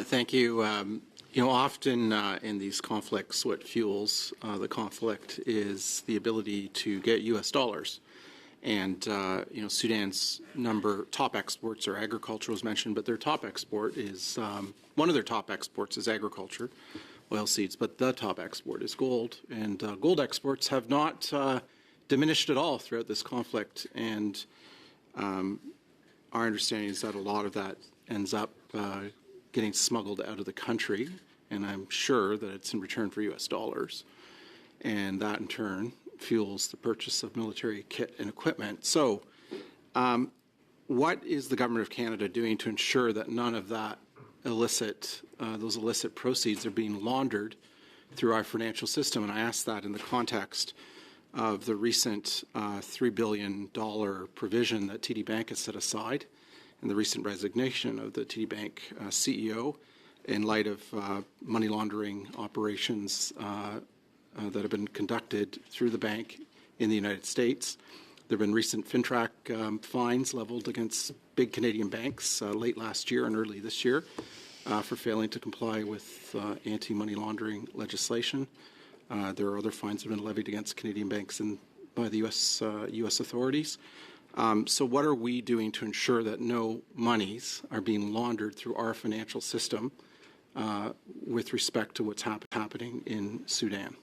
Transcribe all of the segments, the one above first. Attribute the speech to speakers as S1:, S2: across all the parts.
S1: Thank you. Often in these conflicts, what fuels the conflict is the ability to get U.S. dollars. And, Sudan's top exports are agriculture, was mentioned, but their top export is, one of their top exports is agriculture, oilseeds, but the top export is gold. And gold exports have not diminished at all throughout this conflict. And our understanding is that a lot of that ends up getting smuggled out of the country, and I'm sure that it's in return for U.S. dollars. And that, in turn, fuels the purchase of military kit and equipment. So what is the Government of Canada doing to ensure that none of that those illicit proceeds are being laundered through our financial system? And I ask that in the context of the recent $3 billion provision that TD Bank has set aside and the recent resignation of the TD Bank CEO in light of money laundering operations that have been conducted through the bank in the United States. There have been recent FinTrack fines leveled against big Canadian banks late last year and early this year for failing to comply with anti-money laundering legislation. There are other fines that have been levied against Canadian banks by the U.S. authorities. So what are we doing to ensure that no monies are being laundered through our financial system with respect to what's happening in Sudan?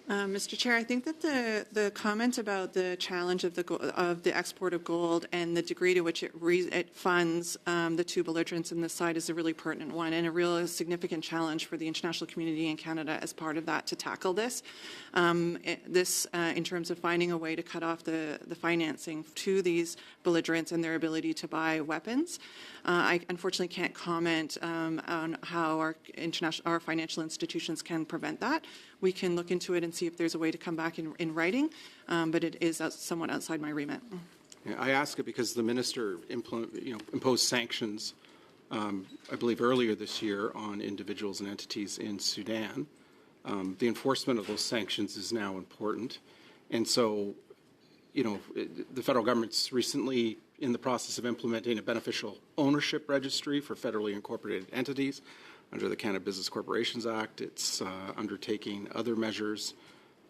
S2: Mr. Chair, I think that the comment about the challenge of the export of gold and the degree to which it funds the two belligerents in this side is a really pertinent one and a real significant challenge for the international community in Canada as part of that to tackle this. In terms of finding a way to cut off the financing to these belligerents and their ability to buy weapons. I unfortunately can't comment on how our financial institutions can prevent that. We can look into it and see if there's a way to come back in writing, but it is somewhat outside my remit.
S1: Yeah, I ask it because the minister imposed sanctions, I believe earlier this year, on individuals and entities in Sudan. The enforcement of those sanctions is now important. And so, the federal government's recently in the process of implementing a beneficial ownership registry for federally incorporated entities under the Canada Business Corporations Act. It's undertaking other measures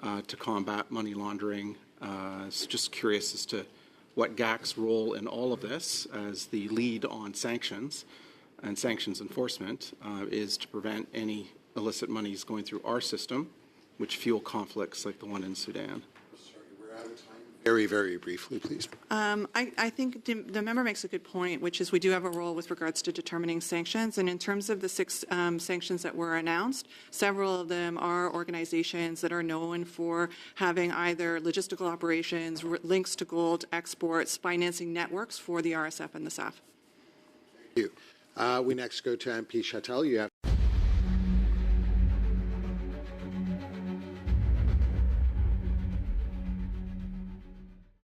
S1: to combat money laundering. Just curious as to what GAC's role in all of this as the lead on sanctions and sanctions enforcement is to prevent any illicit monies going through our system, which fuel conflicts like the one in Sudan.
S3: Sorry, we're out of time. Very, very briefly, please.
S2: I think the member makes a good point, which is we do have a role with regards to determining sanctions. And in terms of the 6 sanctions that were announced, several of them are organizations that are known for having either logistical operations, links to gold exports, financing networks for the RSF and the SAF.
S3: Thank you. We next go to MP Chattel. You have